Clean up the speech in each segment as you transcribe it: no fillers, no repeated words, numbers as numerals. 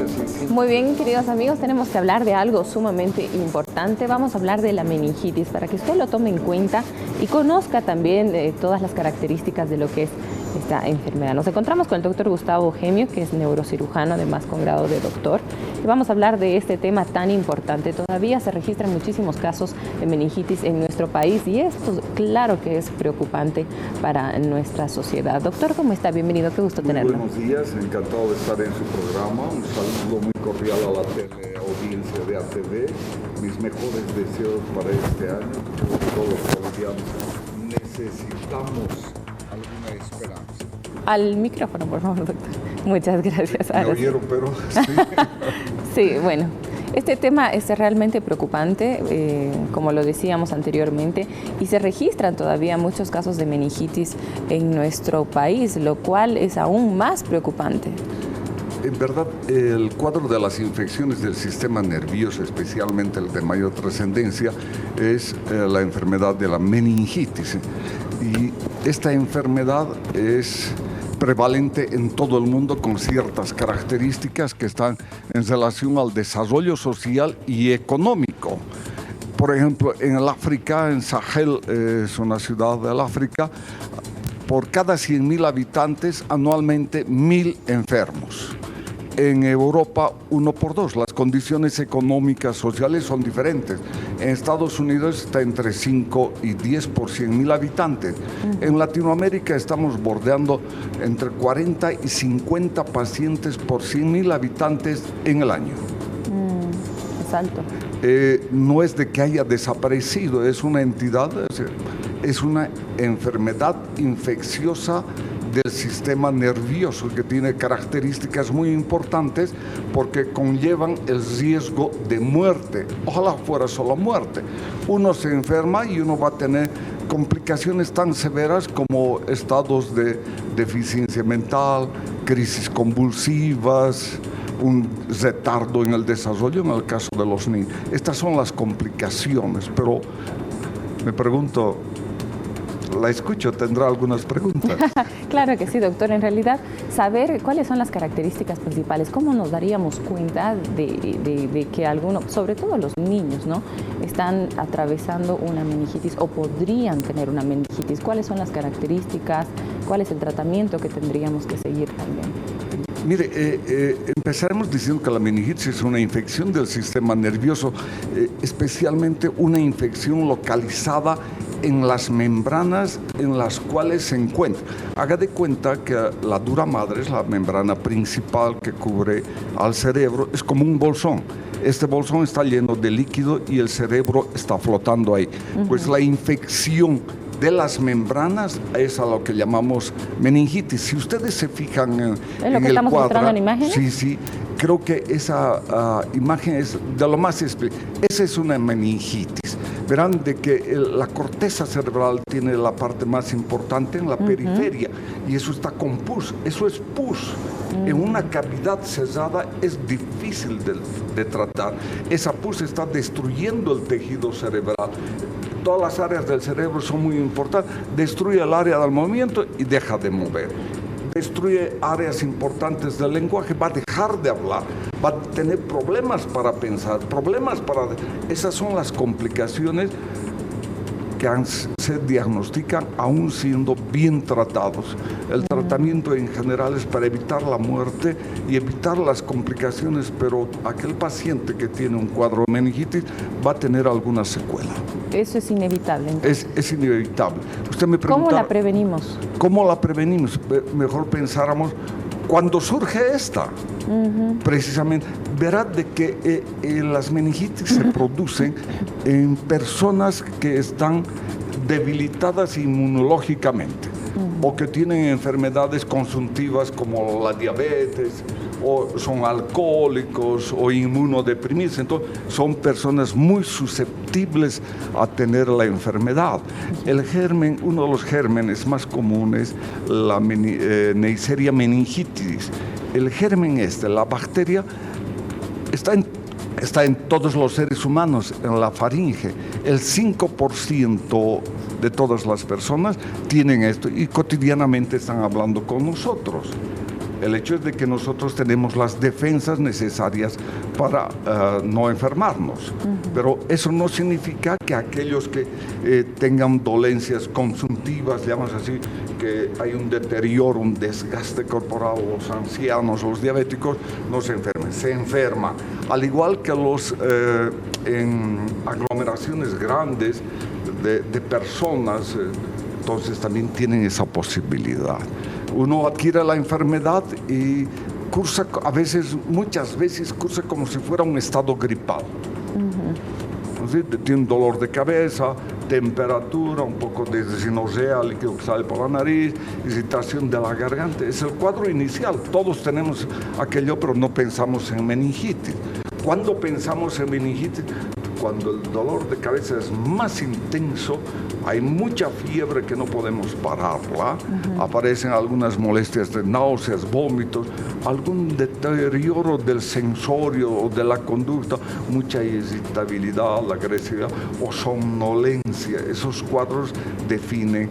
Ceci? Muy bien, queridos amigos, tenemos que hablar de algo sumamente importante. Vamos a hablar de la meningitis para que usted lo tome en cuenta y conozca también todas las características de lo que es esta enfermedad. Nos encontramos con el doctor Gustavo Gemio, que es neurocirujano, además con grado de doctor, y vamos a hablar de este tema tan importante. Todavía se registran muchísimos casos de meningitis en nuestro país y esto, claro que es preocupante para nuestra sociedad. Doctor, ¿cómo está? Bienvenido, qué gusto tenerlo. Buenos días, encantado de estar en su programa. Un saludo muy cordial a la teleaudiencia de ATV. Mis mejores deseos para este año. Todos los colombianos necesitamos alguna esperanza. Al micrófono, por favor, doctor. Muchas gracias. Me oyeron, pero sí. Sí, bueno. Este tema es realmente preocupante, como lo decíamos anteriormente, y se registran todavía muchos casos de meningitis en nuestro país, lo cual es aún más preocupante. En verdad, el cuadro de las infecciones del sistema nervioso, especialmente el de mayor trascendencia, es la enfermedad de la meningitis. Y esta enfermedad es prevalente en todo el mundo con ciertas características que están en relación al desarrollo social y económico. Por ejemplo, en el África, en Sahel, es una ciudad del África, por cada 100.000 habitantes, anualmente 1.000 enfermos. En Europa, 1 por 2. Las condiciones económicas, sociales son diferentes. En Estados Unidos está entre 5 y 10 por 100.000 habitantes. En Latinoamérica estamos bordeando entre 40 y 50 pacientes por 100.000 habitantes en el año. Es alto. No es de que haya desaparecido, es una entidad, es una enfermedad infecciosa del sistema nervioso que tiene características muy importantes porque conllevan el riesgo de muerte. Ojalá fuera solo muerte. Uno se enferma y uno va a tener complicaciones tan severas como estados de deficiencia mental, crisis convulsivas, un retardo en el desarrollo en el caso de los niños. Estas son las complicaciones, pero me pregunto, la escucho, ¿tendrá algunas preguntas? Claro que sí, doctor. En realidad, saber cuáles son las características principales, cómo nos daríamos cuenta de que algunos, sobre todo los niños, ¿no?, están atravesando una meningitis o podrían tener una meningitis. ¿Cuáles son las características? ¿Cuál es el tratamiento que tendríamos que seguir también? Mire, empezaremos diciendo que la meningitis es una infección del sistema nervioso, especialmente una infección localizada en las membranas en las cuales se encuentra. Haga de cuenta que la dura madre es la membrana principal que cubre al cerebro, es como un bolsón. Este bolsón está lleno de líquido y el cerebro está flotando ahí. Pues la infección de las membranas es a lo que llamamos meningitis. Si ustedes se fijan en lo que estamos mostrando en imágenes. Sí, creo que esa imagen es de lo más explícito. Esa es una meningitis. Verán de que la corteza cerebral tiene la parte más importante en la periferia y eso está con pus. Eso es pus. En una cavidad cerrada es difícil de tratar. Esa pus está destruyendo el tejido cerebral. Todas las áreas del cerebro son muy importantes. Destruye el área del movimiento y deja de mover. Destruye áreas importantes del lenguaje, va a dejar de hablar, va a tener problemas para pensar, Esas son las complicaciones que se diagnostican aún siendo bien tratados. El tratamiento en general es para evitar la muerte y evitar las complicaciones, pero aquel paciente que tiene un cuadro de meningitis va a tener alguna secuela. Eso es inevitable. Es inevitable. Usted me pregunta, ¿cómo la prevenimos? ¿Cómo la prevenimos? Mejor pensáramos cuando surge esta. Precisamente, verá de que las meningitis se producen en personas que están debilitadas inmunológicamente o que tienen enfermedades consuntivas como la diabetes, o son alcohólicos o inmunodeprimidos. Entonces son personas muy susceptibles a tener la enfermedad. El germen, uno de los gérmenes más comunes, la Neisseria meningitis. El germen la bacteria, está en todos los seres humanos, en la faringe. El 5% de todas las personas tienen esto y cotidianamente están hablando con nosotros. El hecho es de que nosotros tenemos las defensas necesarias para no enfermarnos. Pero eso no significa que aquellos que tengan dolencias consuntivas, llamamos así, que hay un deterioro, un desgaste corporal, los ancianos, los diabéticos, no se enfermen. Se enferma. Al igual que los en aglomeraciones grandes de personas, entonces también tienen esa posibilidad. Uno adquiere la enfermedad y cursa, muchas veces cursa como si fuera un estado gripal. ¿Sí? Tiene un dolor de cabeza, temperatura, un poco de sinosea, líquido que sale por la nariz, irritación de la garganta. Es el cuadro inicial. Todos tenemos aquello, pero no pensamos en meningitis. ¿Cuándo pensamos en meningitis? Cuando el dolor de cabeza es más intenso, hay mucha fiebre que no podemos pararla, aparecen algunas molestias de náuseas, vómitos, algún deterioro del sensorio o de la conducta, mucha irritabilidad, la agresividad o somnolencia. Esos cuadros definen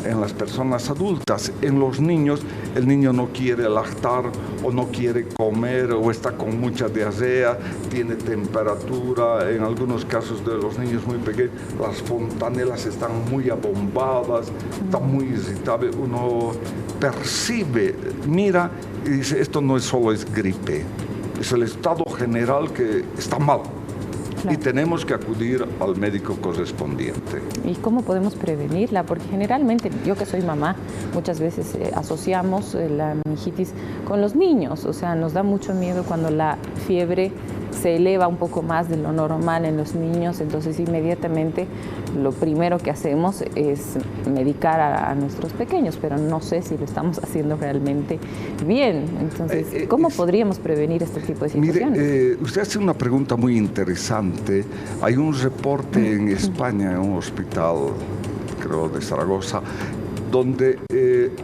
en las personas adultas. En los niños, el niño no quiere lactar o no quiere comer o está con mucha diarrea, tiene temperatura. En algunos casos de los niños muy pequeños, las fontanelas están muy abombadas, está muy irritable. Uno percibe, mira y dice, esto no es solo es gripe, es el estado general que está mal. Claro. Y tenemos que acudir al médico correspondiente. ¿Y cómo podemos prevenirla? Porque generalmente, yo que soy mamá, muchas veces asociamos la meningitis con los niños. O sea, nos da mucho miedo cuando la fiebre se eleva un poco más de lo normal en los niños. Entonces, inmediatamente, lo primero que hacemos es medicar a nuestros pequeños, pero no sé si lo estamos haciendo realmente bien. Entonces, ¿cómo podríamos prevenir este tipo de situaciones? Mire, usted hace una pregunta muy interesante. Hay un reporte en España, en un hospital, creo, de Zaragoza, donde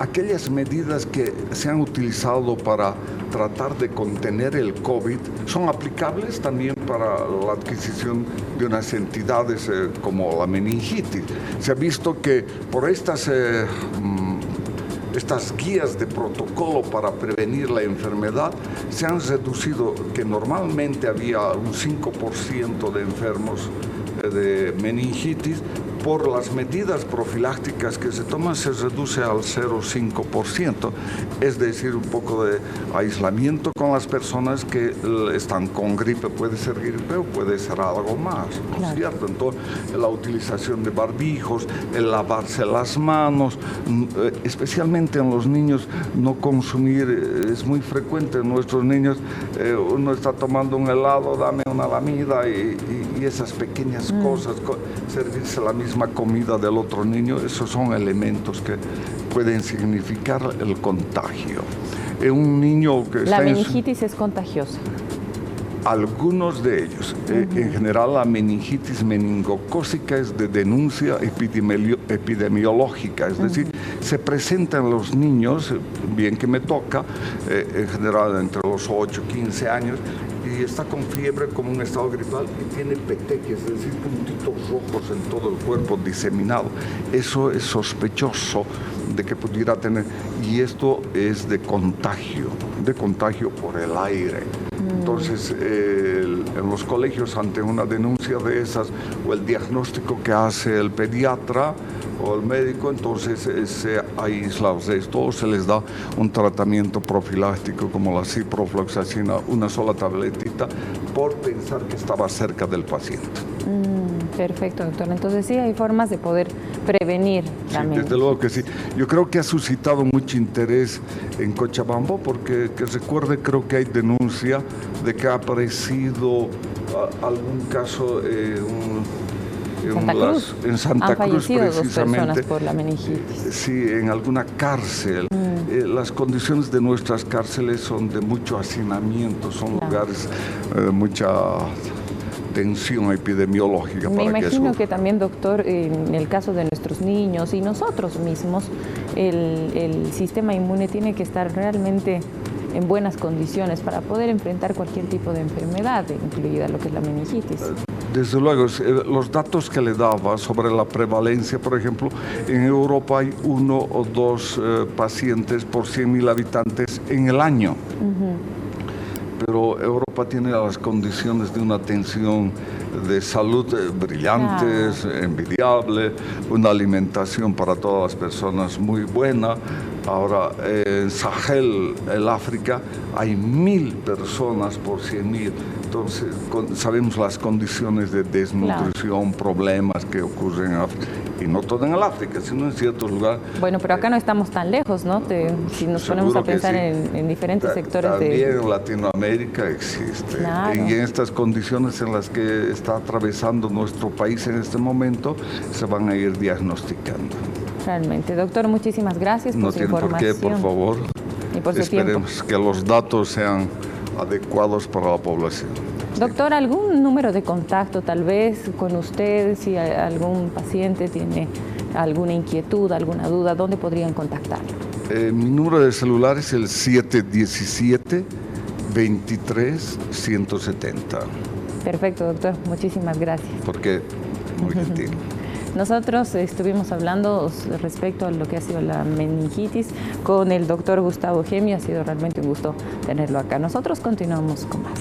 aquellas medidas que se han utilizado para tratar de contener el COVID son aplicables también para la adquisición de unas entidades como la meningitis. Se ha visto que por estas guías de protocolo para prevenir la enfermedad se han reducido, que normalmente había un 5% de enfermos de meningitis. Por las medidas profilácticas que se toman se reduce al 0,5%, es decir, un poco de aislamiento con las personas que están con gripe. Puede ser gripe o puede ser algo más, ¿no es cierto? Entonces, la utilización de barbijos, el lavarse las manos, especialmente en los niños, no consumir, es muy frecuente en nuestros niños, uno está tomando un helado, dame una lamida y esas pequeñas cosas, servirse la misma comida del otro niño, esos son elementos que pueden significar el contagio. Un niño que la meningitis es contagiosa. Algunos de ellos. En general, la meningitis meningocócica es de denuncia epidemiológica, es decir, se presenta en los niños, bien que me toca, en general entre los 8 y 15 años, y está con fiebre como un estado gripal y tiene petequias, es decir, puntitos rojos en todo el cuerpo diseminado. Eso es sospechoso de que pudiera tener, y esto es de contagio por el aire. Entonces, en los colegios, ante una denuncia de esas o el diagnóstico que hace el pediatra o el médico, entonces se aísla esto o se les da un tratamiento profiláctico como la ciprofloxacina, una sola tabletita, por pensar que estaba cerca del paciente. Perfecto, doctor. Entonces sí hay formas de poder prevenir la meningitis. Desde luego que sí. Yo creo que ha suscitado mucho interés en Cochabamba porque, que recuerde, creo que hay denuncia de que ha aparecido algún caso en Santa Cruz, precisamente. 2 personas por la meningitis. Sí, en alguna cárcel. Las condiciones de nuestras cárceles son de mucho hacinamiento, son lugares de mucha tensión epidemiológica. Me imagino que también, doctor, en el caso de nuestros niños y nosotros mismos, el sistema inmune tiene que estar realmente en buenas condiciones para poder enfrentar cualquier tipo de enfermedad, incluida lo que es la meningitis. Desde luego, los datos que le daba sobre la prevalencia, por ejemplo, en Europa hay 1 o 2 pacientes por 100.000 habitantes en el año. Pero Europa tiene las condiciones de una atención de salud brillantes, envidiable, una alimentación para todas las personas muy buena. Ahora, en Sahel, el África, hay 1.000 personas por 100.000. Entonces, sabemos las condiciones de desnutrición, problemas que ocurren en África. Y no todo en el África, sino en ciertos lugares. Bueno, pero acá no estamos tan lejos, ¿no? Si nos ponemos a pensar en diferentes sectores también en Latinoamérica existe. Claro. Y en estas condiciones en las que está atravesando nuestro país en este momento, se van a ir diagnosticando. Realmente. Doctor, muchísimas gracias por su información. No tiene por qué, por favor. Y por su Esperemos tiempo. que los datos sean adecuados para la población. Doctor, ¿algún número de contacto tal vez con usted? Si algún paciente tiene alguna inquietud, alguna duda, ¿dónde podrían contactarlo? Mi número de celular es el 717-23-170. Perfecto, doctor. Muchísimas gracias. Porque muy gentil. Nosotros estuvimos hablando respecto a lo que ha sido la meningitis con el doctor Gustavo Gemio. Ha sido realmente un gusto tenerlo acá. Nosotros continuamos con más.